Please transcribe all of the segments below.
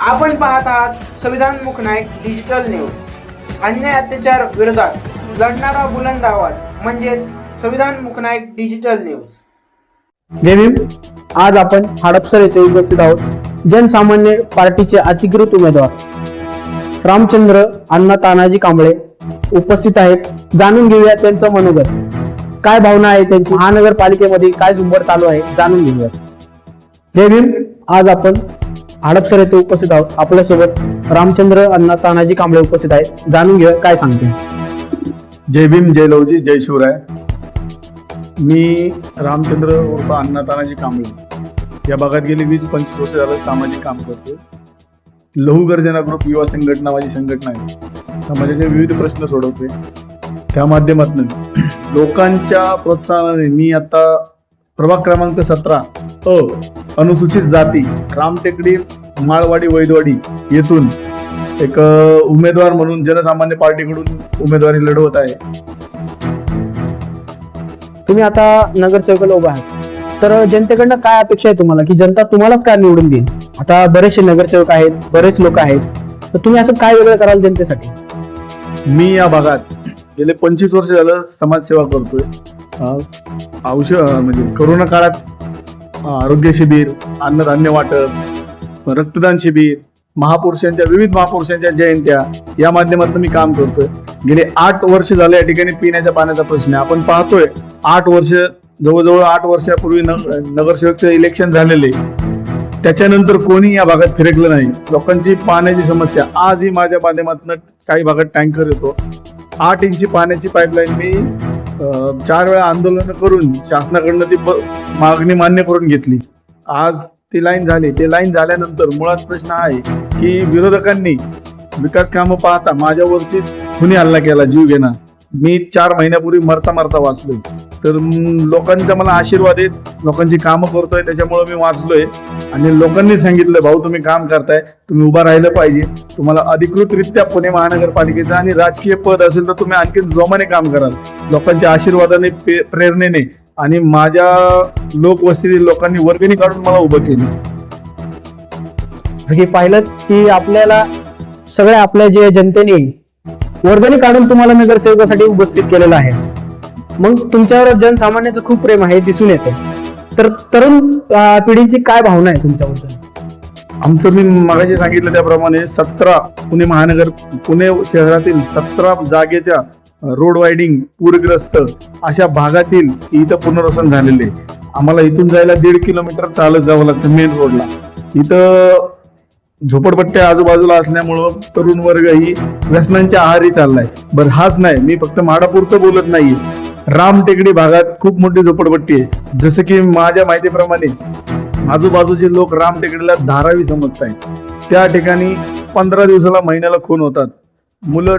आपण पाहत आहात संविधानमुख नाईक डिजिटल न्यूज. अन्याय अत्याचार विरोधात लढणारा बुलंद आवाज म्हणजेच संविधानमुख नाईक डिजिटल न्यूज. जय भीम. आज आपण हडपसर येथे उपस्थित आहोत. जनसामान्य पार्टीचे अधिकृत उमेदवार रामचंद्र अण्णा तानाजी कांबळे उपस्थित आहेत. जाणून घेऊया त्यांचं मनोगत, काय भावना आहे त्यांची, महानगरपालिकेमध्ये काय झुंबड चालू आहे जाणून घेऊया. जय भीम. आज आपण हडपसर येथे उपस्थित आहोत. आपल्यासोबत रामचंद्र अण्णा तानाजी कांबळे उपस्थित आहेत. जाणून घेऊया काय सांगते. जय भीम, जय लवजी, जय शिवराय. मी रामचंद्र उर्फ अण्णा तानाजी कांबळे या भागात गेली 20-25 वर्ष झालं सामाजिक काम करतो. लहू गर्जना ग्रुप युवा संघटना माझी संघटना आहे. समाजाचे विविध प्रश्न सोडवते. त्या माध्यमातून लोकांच्या प्रोत्साहनाने मी आता प्रभाग क्रमांक 17 अनुसूचित जाती रामटेकडी माळवाडी वैदवाडी येथून एक उमेदवार म्हणून जनसामान्य पार्टीकडून उमेदवारी लढवत आहे. तुम्ही आता नगरसेवकाला उभा आहात, तर जनतेकडनं काय अपेक्षा आहे तुम्हाला, की जनता तुम्हालाच काय निवडून देईल? आता बरेचसे नगरसेवक आहेत, बरेच लोक आहेत, तर तुम्ही असं काय वेगळं कराल जनतेसाठी? मी या भागात गेले 25 वर्ष झालं समाजसेवा करतोय. औषध म्हणजे कोरोना काळात आरोग्य शिबिर, अन्नधान्य वाटप, रक्तदान शिबिर, विविध महापुरुषांच्या जयंत्या या माध्यमातून मी काम करतोय. गेले 8 वर्ष झाले या ठिकाणी पिण्याच्या पाण्याचा प्रश्न आहे. आपण पाहतोय जवळजवळ 8 वर्षापूर्वी नगरसेवकचं इलेक्शन झालेले, त्याच्यानंतर कोणी या भागात फिरकलं नाही. लोकांची पाण्याची समस्या आजही माझ्या माध्यमातून काही भागात टँकर येतो. 8 इंची पाण्याची पाईपलाईन मी 4 वेळा आंदोलन करून शासनाकडनं ती मागणी मान्य करून घेतली. आज ती लाईन झाली. ते लाईन झाल्यानंतर मुळात प्रश्न आहे की विरोधकांनी विकास कामं पाहता माझ्यावरची खुनी हल्ला केला, जीव घेणार. मी 4 महिन्यापूर्वी मरता वाचलोय. तर लोकांचा मला आशीर्वाद आहे, लोकांची कामं करतोय, त्याच्यामुळे मी वाचलोय. आणि लोकांनी सांगितलं, भाऊ तुम्ही काम करताय, तुम्ही उभा राहिलं पाहिजे. तुम्हाला अधिकृतरित्या पुणे महानगरपालिकेचं आणि राजकीय पद असेल तर तुम्ही आणखी जोमाने काम कराल. लोकांच्या आशीर्वादाने, प्रेरणेने आणि माझ्या लोकवस्तीतील लोकांनी वर्गणी काढून मला उभं केलं. पाहिलं की आपल्याला सगळ्या आपल्या जे जनतेने वर्गणी काढून तुम्हाला नगरसेवकासाठी उपस्थित केलेलं आहे. मग तुमच्यावर जनसामान्याचं खूप प्रेम आहे, दिसून येते. तर तरुण पिढीची काय भावना आहे तुमच्याबद्दल? आमचं मी मगाशी सांगितलं त्याप्रमाणे 17 पुणे शहरातील 17 जागेच्या रोड वायडिंग पूरग्रस्त अशा भागातील इथं पुनर्वसन झालेले. आम्हाला इथून जायला 1.5 किलोमीटर चालत जावं लागतं मेन रोडला. इथं झोपडपट्ट्या आजूबाजूला असल्यामुळं तरुण वर्ग ही व्यसनांच्या आहारी चाललाय. बरं, हाच नाही, मी फक्त माडापुरतं बोलत नाहीये. रामटेकडी भागात खूप मोठी झोपडपट्टी आहे. जसं की माझ्या माहितीप्रमाणे आजूबाजूचे लोक रामटेकडीला धारावी समजतायत. त्या ठिकाणी 15 दिवसाला महिन्याला खून होतात. मुलं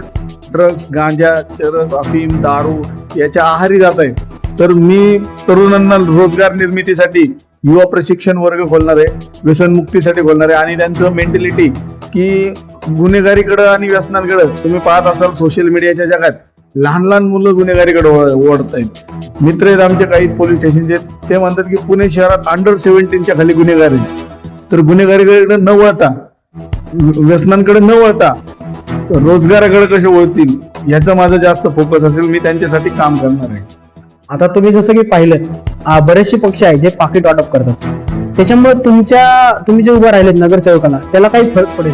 ड्रग्स, गांजा, चरस, अफीम, दारू याच्या आहारी जात आहेत. तर मी तरुणांना रोजगार निर्मितीसाठी युवा प्रशिक्षण वर्ग खोलणार आहे, व्यसनमुक्तीसाठी खोलणार आहे. आणि त्यांचं मेंटॅलिटी की गुन्हेगारीकडं आणि व्यसनांकडं, तुम्ही पाहत असाल सोशल मीडियाच्या जगात लहान मुलं गुन्हेगारीकडे ओढत आहेत. मित्र आहेत आमचे काही पोलीस स्टेशनचे, ते म्हणतात की पुणे शहरात अंडर 17च्या खाली गुन्हेगार आहेत. तर गुन्हेगारीकडे न वळता, व्यसनांकडे न वळता रोजगाराकडे कसे वळतील याचा माझा जास्त फोकस असेल. मी त्यांच्यासाठी काम करणार आहे. आता तुम्ही जसं की पाहिलं, बरेचसे पक्ष आहेत जे पाकिट वाटप करतात. त्याच्यामुळे तुम्ही जे उभं राहिलेत नगरसेवकाला, त्याला काही फरक पडेल?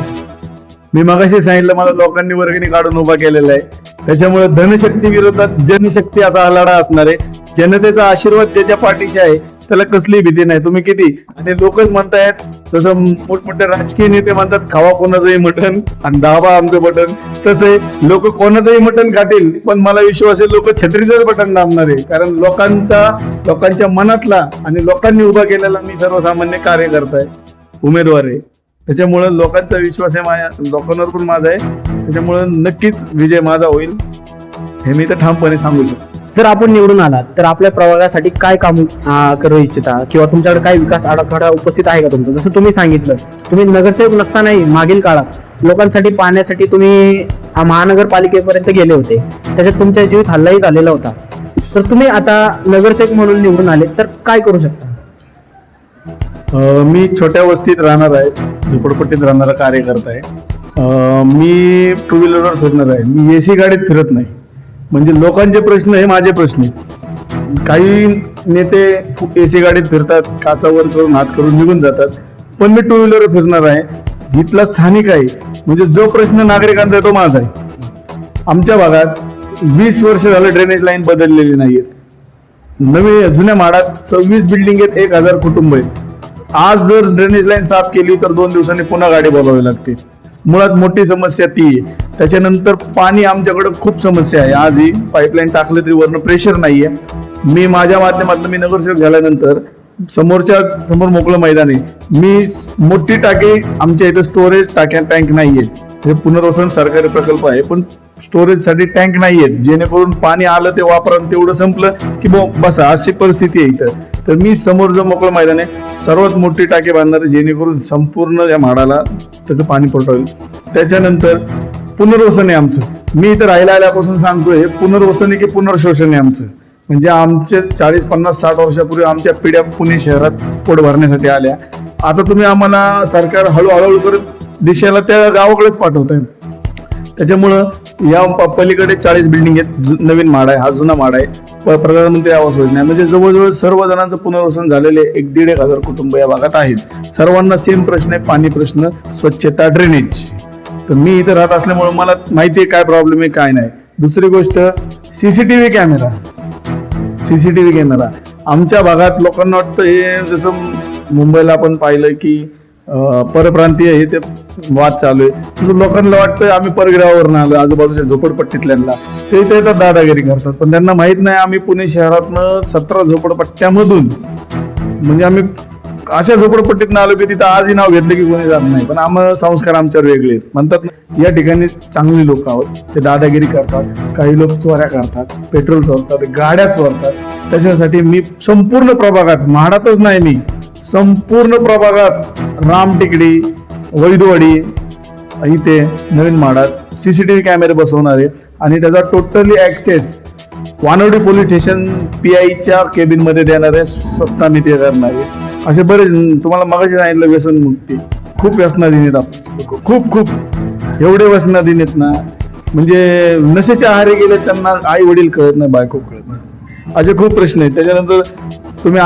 मी मगाशी सांगितलं, मला लोकांनी वर्गणी काढून उभा केलेला आहे. त्याच्यामुळे धनशक्ती विरोधात जनशक्ती असा हा लढा असणार आहे. जनतेचा आशीर्वाद ज्याच्या पाठीशी आहे त्याला कसली भीती नाही. तुम्ही किती आणि लोकच म्हणतायत, जसं मोठमोठे राजकीय नेते म्हणतात खावा कोणाचंही मटण आणि दाबा आमचं बटन, तसे लोक कोणाचंही मटण खातील. पण मला विश्वास आहे लोक छत्रीचंच बटन दाबणार आहे. कारण लोकांच्या मनातला आणि लोकांनी उभा केलेला मी सर्वसामान्य कार्यकर्ता आहे, उमेदवार आहे. त्याच्यामुळे लोकांचा विश्वास आहे, माझ्या लोकांवर पण माझा आहे. त्याच्यामुळे नक्कीच विजय माझा होईल, हे मी तर ठामपणे सांगू शकतो. जर आपण निवडून आलात तर आपल्या प्रभागासाठी काय काम करू इच्छिता, किंवा तुमच्याकडे काय विकास आराखडा उपस्थित आहे का तुमचा? जसं तुम्ही सांगितलं, तुम्ही नगरसेवक नसतानाही मागील काळात लोकांसाठी, पाण्यासाठी तुम्ही महानगरपालिकेपर्यंत गेले होते. त्याच्यात तुमच्या जीवित हल्लाही झालेला होता. तर तुम्ही आता नगरसेवक म्हणून निवडून आले तर काय करू शकता? मी छोट्या वस्तीत राहणार आहे, झोपडपट्टीत राहणारा कार्यकर्ता आहे. मी टू व्हीलरवर फिरणार आहे. मी एसी गाडीत फिरत नाही. म्हणजे लोकांचे प्रश्न हे माझे प्रश्न आहेत. काही नेते एसी गाडीत फिरतात, काचावर करून हात करून निघून जातात, पण मी टू व्हीलरवर फिरणार आहे. इथला स्थानिक आहे, म्हणजे जो प्रश्न नागरिकांचा आहे तो माझा आहे. आमच्या भागात 20 वर्ष झालं ड्रेनेज लाईन बदललेली नाहीये. जुन्या माडात 26 बिल्डिंग आहेत, 1000 कुटुंब आहेत. आज जर ड्रेनेज लाईन साफ केली तर 2 दिवसांनी पुन्हा गाडी बोलावी लागते. मुळात मोठी समस्या ती आहे. त्याच्यानंतर पाणी आमच्याकडे खूप समस्या आहे. आजही पाईपलाईन टाकलं तरी वरनं प्रेशर नाहीये. मी माझ्या माध्यमातून मी नगरसेवक झाल्यानंतर समोर मोकळं मैदान आहे. मी मोठी टाकी आमच्या इथे स्टोरेज टँक नाहीये. हे पुनर्वसन सरकारी प्रकल्प आहे, पण स्टोरेजसाठी टँक नाहीयेत, जेणेकरून पाणी आलं ते वापरा, तेवढं संपलं की बसा, अशी परिस्थिती आहे इथं. तर मी समोर जो मोकळं मैदान आहे सर्वात मोठी टाकी बांधणार आहे, जेणेकरून संपूर्ण या म्हाडाला त्याचं पाणी पुरवठा होईल. त्याच्यानंतर पुनर्वसन आहे आमचं. मी इथं राहायला आल्यापासून सांगतोय, हे पुनर्वसन आहे की पुनर्शोषण आहे आमचं. म्हणजे आमचे 40, 50, 60 वर्षापूर्वी आमच्या पिढ्या पुणे शहरात पोट भरण्यासाठी आल्या. आता तुम्ही आम्हाला सरकार हळूहळू करत दिशेला त्या गावाकडेच पाठवताय. त्याच्यामुळं या पलीकडे 40 बिल्डिंग आहेत. नवीन माड आहे, हा जुना माड आहे. प्रधानमंत्री आवास योजना, म्हणजे जवळजवळ सर्व जणांचं पुनर्वसन झालेले 1,500 कुटुंब या भागात आहेत. सर्वांना सेम प्रश्न आहे, पाणी प्रश्न, स्वच्छता, ड्रेनेज. तर मी इथं राहत असल्यामुळे मला माहिती आहे काय प्रॉब्लेम आहे काय नाही. दुसरी गोष्ट, सीसीटीव्ही कॅमेरा आमच्या भागात लोकांना वाटतं, हे जसं मुंबईला आपण पाहिलं की परप्रांतीय हे ते वाद चालू आहे, तसं लोकांना वाटतं आम्ही परग्रहावरून आलो, आजूबाजूच्या झोपडपट्टीतल्यांना ते येतात दादागिरी करतात. पण त्यांना माहित नाही, आम्ही पुणे शहरातनं 17 झोपडपट्ट्यामधून, म्हणजे आम्ही अशा झोपडपट्टीत आलो की तिथं आजही नाव घेतलं की कोणी जात नाही. पण आम्हाला संस्कार आमच्यावर वेगळे आहेत. म्हणतात ना, या ठिकाणी चांगली लोक आहोत, ते दादागिरी करतात, काही लोक चोऱ्या करतात, पेट्रोल चोरतात, गाड्या चोरतात. त्याच्यासाठी मी संपूर्ण प्रभागात, म्हाडातच नाही, मी संपूर्ण प्रभागात राम टेकडी, वैदवाडी इथे नवीन म्हाडात सीसीटीव्ही कॅमेरे बसवणार आहे. आणि त्याचा totally access Wanwadi police station PIच्या केबिन मध्ये देणार आहे. स्वतः मी ते करणार आहे. असे बरेच, तुम्हाला मगाशी सांगितलं व्यसनमुक्ती, खूप व्यसनाधीन आहेत आपण, खूप एवढे व्यसनाधीन आहेत ना, म्हणजे नशेच्या आहारी गेले त्यांना आई वडील कळत नाही, बायको कळत नाही, असे खूप प्रश्न आहेत. त्याच्यानंतर तुम्ही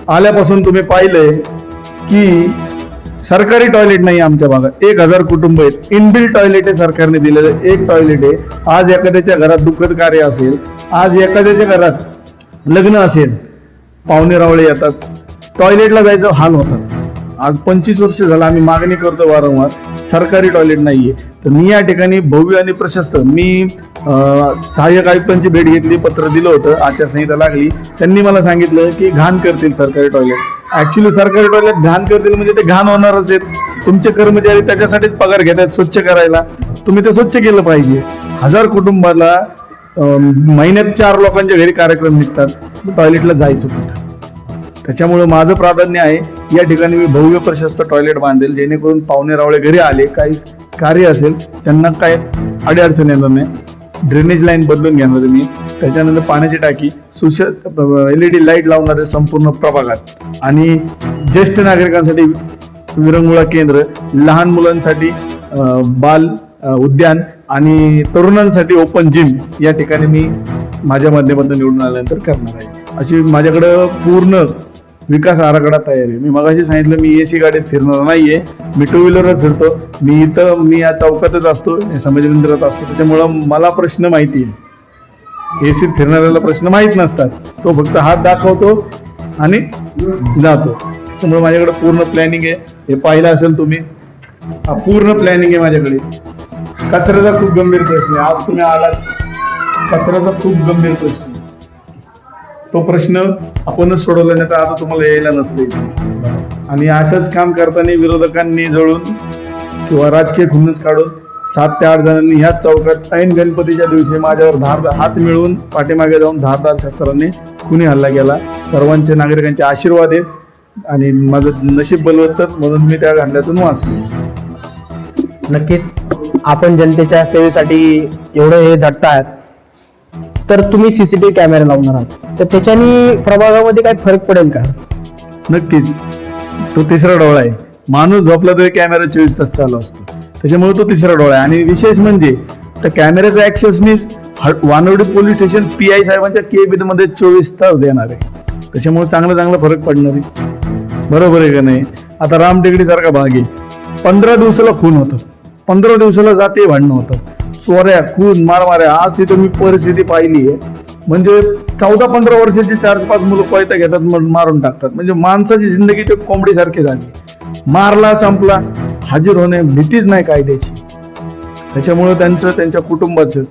आल्यापासून तुम्ही पाहिलंय की सरकारी टॉयलेट नाही आमच्या भागात. 1000 कुटुंब आहेत, इनबिल्ट टॉयलेट आहे सरकारने दिलेलं, एक टॉयलेट आहे. आज एखाद्याच्या घरात दुःखद कार्य असेल, आज एखाद्याच्या घरात लग्न असेल, पाहुणे रावळे येतात, टॉयलेटला जायचं हाल होतात. आज 25 वर्ष झालं आम्ही मागणी करतो वारंवार, सरकारी टॉयलेट नाहीये. तर मी या ठिकाणी भव्य आणि प्रशस्त, मी सहाय्यक आयुक्तांची भेट घेतली, पत्र दिलं होतं, आचारसंहिता लागली, त्यांनी मला सांगितलं की घाण करतील सरकारी टॉयलेट. ऍक्च्युली सरकारी टॉयलेट घाण करतील म्हणजे ते घाण होणारच आहेत. तुमचे कर्मचारी त्याच्यासाठीच पगार घेतात स्वच्छ करायला, तुम्ही ते स्वच्छ केलं पाहिजे. 1000 कुटुंबाला महिन्यात 4 लोकांच्या घरी कार्यक्रम निघतात, टॉयलेटला जायचं कुठं. त्याच्यामुळे माझं प्राधान्य आहे, या ठिकाणी मी भव्य प्रशस्त टॉयलेट बांधेल, जेणेकरून पाहुणे रावळे घरी आले, काही कार्य असेल त्यांना काय अडचण येणार नाही. ड्रेनेज लाईन बदलून घेणार मी. त्याच्यानंतर पाण्याची टाकी, LED लाईट लावणार आहे संपूर्ण प्रभागात. आणि ज्येष्ठ नागरिकांसाठी विरंगुळा केंद्र, लहान मुलांसाठी बाल उद्यान आणि तरुणांसाठी ओपन जिम या ठिकाणी मी माझ्या माध्यमातून निवडून आल्यानंतर करणार आहे. अशी माझ्याकडं पूर्ण विकास आराखडा तयार आहे. मी मगाशी सांगितलं, मी AC गाडीत फिरणार नाहीये, मी टू व्हीलरवर फिरतो. मी या चौकातच असतो, संभाजी मंदिरात असतो. त्याच्यामुळं मला प्रश्न माहिती आहे. एसीत फिरणाऱ्याला प्रश्न माहीत नसतात, तो फक्त हात दाखवतो आणि जातो. त्यामुळे माझ्याकडे पूर्ण प्लॅनिंग आहे. हे पाहिलं असेल तुम्ही, पूर्ण प्लॅनिंग आहे माझ्याकडे. कचऱ्याचा खूप गंभीर प्रश्न आहे. आज तुम्ही आलात, कचऱ्याचा खूप गंभीर प्रश्न, तो प्रश्न आपणच सोडवला नाही तर आता तुम्हाला यायला नसते. आणि असंच काम करताना विरोधकांनी जळून किंवा राजकीय खुन्नस काढून 7 ते 8 जणांनी ह्याच चौकात ऐन गणपतीच्या दिवशी माझ्यावर हात मिळवून पाठीमागे जाऊन धारदार शस्त्रांनी खुनी हल्ला केला. सर्वांचे नागरिकांचे आशीर्वाद आहेत आणि माझं नशीब बलवत्तर म्हणून मी त्या हल्ल्यातून वाचलो. नक्कीच आपण जनतेच्या सेवेसाठी एवढं हे झटतायत, तर तुम्ही CCTV कॅमेरा लावणार आहात, तर त्याच्याने प्रभागामध्ये काय फरक पडेल का? नक्कीच तो तिसरा डोळा आहे. माणूस झोपला तरी कॅमेरा 24 तास चालू असतो, त्याच्यामुळे तो तिसरा डोळा आहे. आणि विशेष म्हणजे त्या कॅमेऱ्याचा ऍक्सेस मी वानवडी पोलीस स्टेशन PI साहेबांच्या केबिन मध्ये 24 तास देणार आहे. त्याच्यामुळे चांगला फरक पडणार आहे. बरोबर आहे का नाही? आता रामटेकडी सारखा भाग आहे, 15 दिवसाला खून होतं, 15 दिवसाला जाते भांडणं होतं, चोऱ्या, खून, मारमाऱ्या. आज तिथं मी परिस्थिती पाहिली आहे. म्हणजे 14-15 वर्षाची 4-5 मुलं कोयता घेतात, मारून टाकतात. म्हणजे माणसाची जिंदगी ते कोंबडीसारखी झाली. मारला संपला, हजर होणे, भीतीच नाही कायद्याची. त्याच्यामुळे त्यांच्या कुटुंबाचं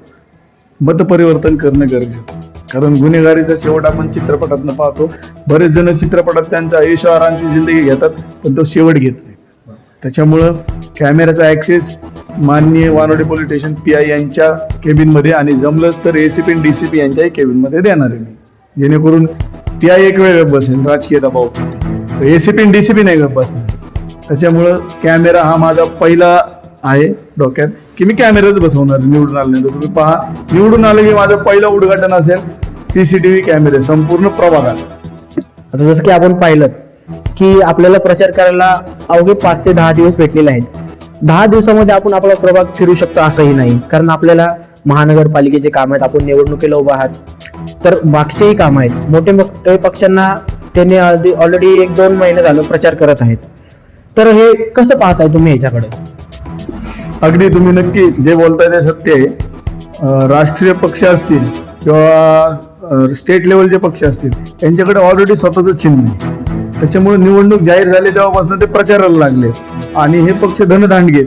मतपरिवर्तन करणं गरजेचं. कारण गुन्हेगारीचा शेवट आपण चित्रपटातनं पाहतो. बरेच जण चित्रपटात त्यांच्या ऐशोआरामाची जिंदगी घेतात, पण तो शेवट घेत नाही. त्याच्यामुळं कॅमेऱ्याचा ऍक्सेस माननीय वानवडी पोलीस स्टेशन PI यांच्या केबिनमध्ये आणि जमलंच तर ACP आणि DCP यांच्याही केबिनमध्ये देणार आहे मी, जेणेकरून PI एक वेळ गप्प बसेल राजकीय दबाव, ACP आणि DCP नाही गप्प बसणार. त्याच्यामुळं कॅमेरा हा माझा पहिला आहे डोक्यात, की मी कॅमेराच बसवणार निवडून आल्यानंतर. तुम्ही पहा, निवडून आलं की माझं पहिलं उद्घाटन असेल CCTV कॅमेरे संपूर्ण प्रभागात. आता जसं की आपण पाहिलं की आपल्याला प्रचार करायला अवघे 5 ते 10 दिवस भेटलेले आहेत. 10 दिवसामध्ये आपण आपला प्रभाग फिरू शकतो असंही नाही, कारण आपल्याला महानगरपालिकेचे काम आहेत, आपण निवडणुकीला उभा आहात, तर बाकीचेही काम आहेत. मोठे पक्षांना त्यांनी ऑलरेडी 1-2 महिने झालं प्रचार करत आहेत. तर हे कसं पाहताय तुम्ही ह्याच्याकडे? अगदी तुम्ही नक्की जे बोलताय ते सत्य आहे. राष्ट्रीय पक्ष असतील किंवा स्टेट लेवलचे पक्ष असतील, त्यांच्याकडे ऑलरेडी स्वतःचं चिन्ह आहे. त्याच्यामुळे निवडणूक जाहीर झाली तेव्हापासून ते प्रचाराला लागले. आणि हे पक्ष धनदांडगे,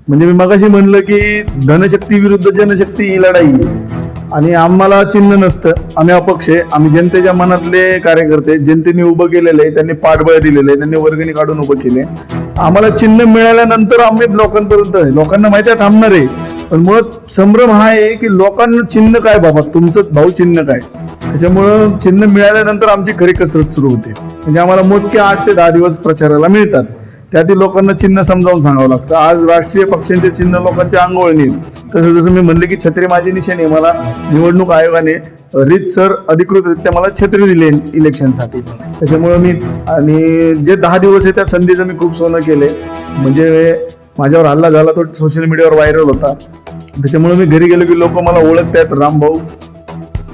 म्हणजे मी मगाशी म्हणलं की धनशक्ती विरुद्ध जनशक्ती ही लढाई आहे. आणि आम्हाला चिन्ह नसतं, आम्ही अपक्ष आहे. आम्ही जनतेच्या मनातले कार्यकर्ते, जनतेने उभं केलेलं आहे, त्यांनी पाठबळ दिलेलं आहे, त्यांनी वर्गणी काढून उभं केले. आम्हाला चिन्ह मिळाल्यानंतर आम्ही लोकांपर्यंत, लोकांना माहिती आहे थांबणार आहे, पण मुळात संभ्रम हा आहे की लोकांना चिन्ह काय बाबा, तुमचं भाऊ चिन्ह काय. त्याच्यामुळं चिन्ह मिळाल्यानंतर आमची खरी कसरत सुरू होते. म्हणजे आम्हाला मोजके 8 ते 10 दिवस प्रचाराला मिळतात. त्यातील लोकांना चिन्ह समजावून सांगावं लागतं. आज राष्ट्रीय पक्षांचे चिन्ह लोकांच्या अंगवळ नेईल. तसं जसं मी म्हणलं की छत्री माझी निशाणी, मला निवडणूक आयोगाने रीतसर अधिकृतरित्या मला छत्री दिली इलेक्शनसाठी. त्याच्यामुळे मी, आणि जे 10 दिवस आहे त्या संधीचं मी खूप सोनं केले. म्हणजे माझ्यावर हल्ला झाला तो सोशल मीडियावर व्हायरल होता. त्याच्यामुळे मी घरी गेलो की लोक मला ओळखतायत, राम भाऊ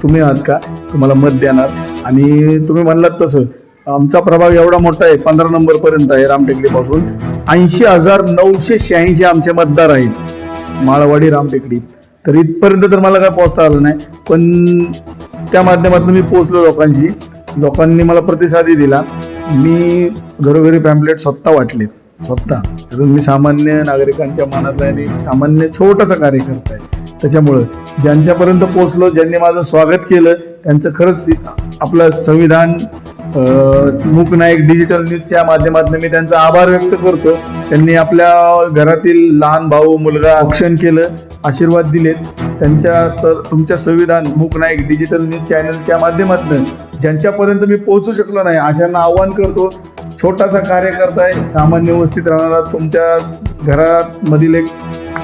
तुम्ही आहात का, तुम्हाला मत देणार. आणि तुम्ही म्हणलात तसं आमचा प्रभाग एवढा मोठा आहे, 15 नंबर पर्यंत आहे रामटेकडीपासून. 80,986 आमचे मतदार आहेत माळवाडी रामटेकडी. तर इथपर्यंत तर मला काय पोहोचता आलं नाही, पण त्या माध्यमातून मी पोहोचलो लोकांशी. लोकांनी मला प्रतिसादही दिला. मी घरोघरी पॅम्पलेट स्वतः वाटले, स्वतः. कारण मी सामान्य नागरिकांच्या मनातला आणि सामान्य छोटासा कार्यकर्ता आहे. त्याच्यामुळं ज्यांच्यापर्यंत पोहोचलो, ज्यांनी माझं स्वागत केलं, त्यांचं खरंच आपलं संविधान मूकनायक डिजिटल न्यूजच्या माध्यमातून मी त्यांचा आभार व्यक्त करतो. त्यांनी आपल्या घरातील लहान भाऊ मुलगा औक्षण केलं, आशीर्वाद दिलेत. त्यांच्या तर तुमच्या संविधान मूकनायक डिजिटल न्यूज चॅनलच्या माध्यमातून ज्यांच्यापर्यंत मी पोहोचू शकलो नाही अशांना आव्हान करतो. छोटासा कार्यकर्ता आहे, सामान्य व्यवस्थित राहणारा तुमच्या घरामधील एक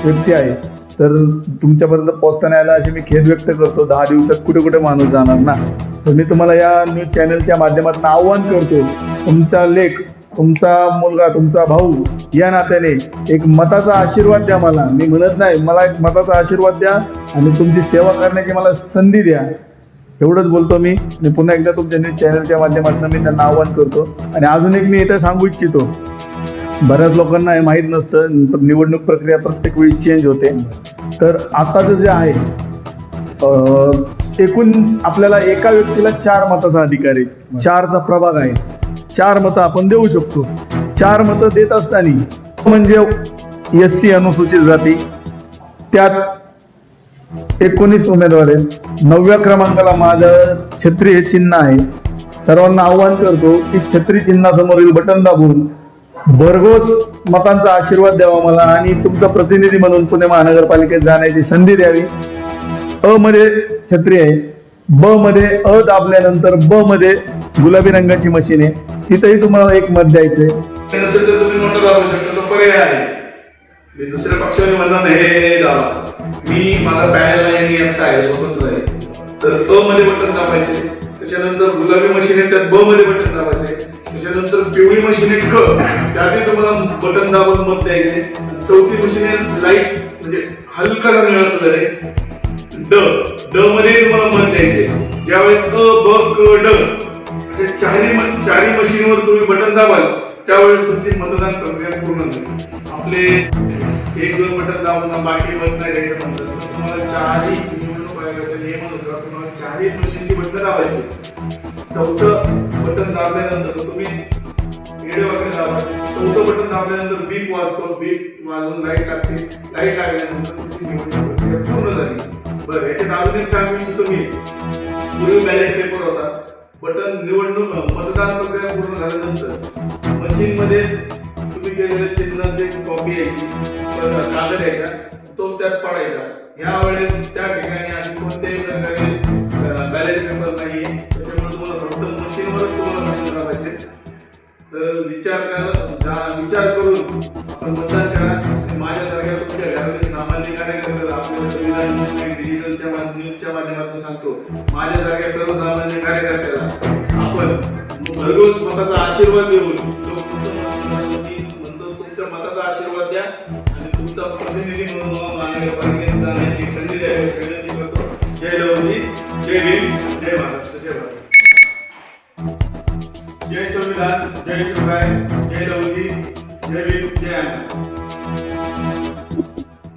व्यक्ती आहे, तर तुमच्यापर्यंत पोहोचता नाही आला अशी मी खेद व्यक्त करतो. 10 दिवसात कुठे कुठे माणूस जाणार ना. तर मी तुम्हाला या न्यूज चॅनलच्या माध्यमातून आव्हान करतो, तुमचा लेख, तुमचा मुलगा, तुमचा भाऊ या नात्याने एक मताचा आशीर्वाद द्या मला. मी म्हणत नाही, मला एक मताचा आशीर्वाद द्या आणि तुमची सेवा करण्याची मला संधी द्या. एवढंच बोलतो मी. आणि पुन्हा एकदा तुमच्या न्यूज चॅनलच्या माध्यमातून मी त्यांना आव्हान करतो. आणि अजून एक मी इथं सांगू इच्छितो, बऱ्याच लोकांना हे माहीत नसतं, निवडणूक प्रक्रिया प्रत्येक वेळी चेंज होते. तर आताचं जे आहे, एकूण आपल्याला एका व्यक्तीला 4 मताचा अधिकार आहे. 4चा प्रभाग आहे, 4 मतं आपण देऊ शकतो. 4 मतं देत असताना म्हणजे SC अनुसूचित जाती, त्यात 19 उमेदवार आहेत. 9व्या क्रमांकाला माझं छत्री हे चिन्ह आहे. सर्वांना आव्हान करतो की छत्री चिन्हासमोरील बटन दाबून भरघोस मतांचा आशीर्वाद द्यावा मला आणि तुमचा प्रतिनिधी म्हणून पुणे महानगरपालिकेत जाण्याची संधी द्यावी. अ मध्ये छत्री आहे, ब मध्ये अ दाबल्यानंतर ब मध्ये गुलाबी रंगाची मशीन आहे, तिथेही तुम्हाला एक मत द्यायचंय. नसेल तर तुम्ही नोटा दाबू शकता, तो पर्याय आहे. मी दुसऱ्या पक्षाने म्हणणार नाही हे दाबा, मी माझा पॅनल आहे, मी एकटा आहे, स्वतंत्र आहे. तर अ मध्ये बटन दाबायचे, त्याच्यानंतर गुलाबी मशीन आहे त्यात ब मध्ये बटन दाबायचे, त्याच्यानंतर पिवळी मशीन आहे क, त्यातही तुम्हाला बटन दाबून मत द्यायचे. चौथी मशीन आहे लाईट, म्हणजे हलकासा निळा कलर आहे ड, ड मध्ये तुम्हाला मत द्यायचे. ज्यावेळेस अ ब क ड असे चारही मशीनवर तुम्ही बटन दाबाल त्यावेळेस तुमची मतदान प्रक्रिया पूर्ण झाली. आपले 1-2 बटन दाबून बाकी मत नाही द्यायचं म्हणतात, तर तुम्हाला चारही निवडणूक आयोगाच्या नियमानुसार तुम्हाला चारही मशीनची बटन दाबायची. चौथं बटन दाबल्यानंतर तुम्ही येडे वगैरे दाबा. चौथं बटन दाबल्यानंतर बीप वाजतो, बीप वाजून लाईट लागते. लाईट लागल्यानंतर तुमची निवडणूक प्रक्रिया पूर्ण झाली. बरं, याच्यात अजून एक सांगू इच्छितो मी, पूर्वी बॅलेट पेपर होता. बटन निवडणूक मतदान प्रक्रिया पूर्ण झाल्यानंतर मशीन मध्ये तुम्ही केलेल्या चिन्हाची कॉपी यायची, कागद यायचा, तो त्यात पडायचा. ह्या वेळेस त्या ठिकाणी अशी कोणत्याही प्रकारे बॅलेट पेपर नाही, त्याच्यामुळे तुम्हाला फक्त मशीनवरच तुम्हाला बटन दाबायचे. तर विचार करून आपण मतदान करा. माझ्यासारख्या तुमच्या घरातील सामान्य कार्यकर्त्याला आपल्याला संविधान डिजिटलच्या न्यूजच्या माध्यमातून सांगतो, माझ्यासारख्या सर्वसामान्य कार्यकर्त्याला आपण भरघोस मताचा आशीर्वाद देऊन म्हणतो तुमच्या मताचा आशीर्वाद द्या आणि तुमचा प्रतिनिधी म्हणून महानगरपालिकेत जाण्याची एक संधी द्यावी विनंती करतो. जय लवजी, जय भीम, जय महाराष्ट्र, जय भारत. जय संविधान, जय शिवराय, जय लवजी, जय भीम, जय अण्णा.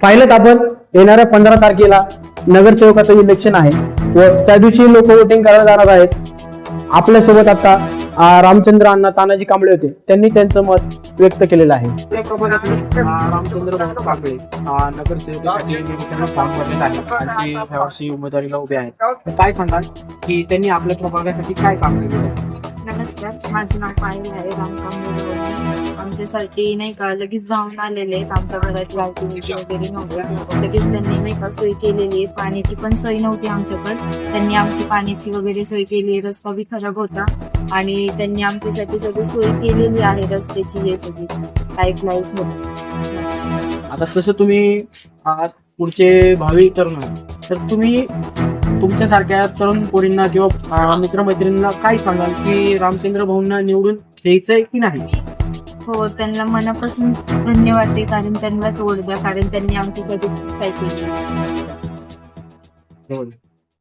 पाहिलं आपण येणाऱ्या 15 तारखेला नगरसेवकाचं इलेक्शन आहे व त्या दिवशी लोक वोटिंग करायला जाणार आहेत. आपल्यासोबत आता रामचंद्र अण्णा तानाजी कांबळे होते, त्यांनी त्यांचं मत व्यक्त केलेलं आहे. आपल्या प्रभागातले रामचंद्र भाऊ कांबळे नगरसेवकासाठी निवडणुकीला फॉर्म भरलेला आहे आणि यावर्षी उमेदवारीला उभे आहेत. तर काय सांगाल की त्यांनी आपल्या प्रभागासाठी काय काम केलेलं आहे? नमस्कार, माझं नाव पायल आहे. रामकांबळे आमच्यासाठी नाही का लगेच जाऊन आलेले आहेत. आमच्या घरात लाईटी वगैरे नव्हत्या, लगेच त्यांनी नाही का सोय केलेली आहे. पाण्याची पण सोय नव्हती आमच्याकडे, त्यांनी आमची पाण्याची वगैरे सोय केली. रस्ता बी खराब होता आणि त्यांनी आमच्यासाठी सगळी सोय केलेली आहे रस्त्याची. हे सगळी पाईपलाईन्स होती. आता तसं तुम्ही पुढचे भावी तरुण तर तुम्ही तुमच्यासारख्या तरुण पोरींना किंवा मित्रमैत्रिणींना काय सांगाल की रामचंद्र भाऊंना निवडून द्यायचंय की नाही? हो, त्यांना मनापासून धन्यवाद आहे, कारण त्यांनाच ओढ द्या, कारण त्यांनी आमची कधी काय केली.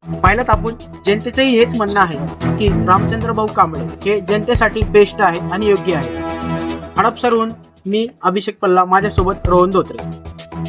पाहिलं आपण जनतेचंही हेच म्हणणं आहे की रामचंद्र भाऊ कांबळे हे जनतेसाठी बेस्ट आहेत आणि योग्य आहे. हडपसरहून मी अभिषेक पल्ला, माझ्यासोबत रोहन धोत्रे.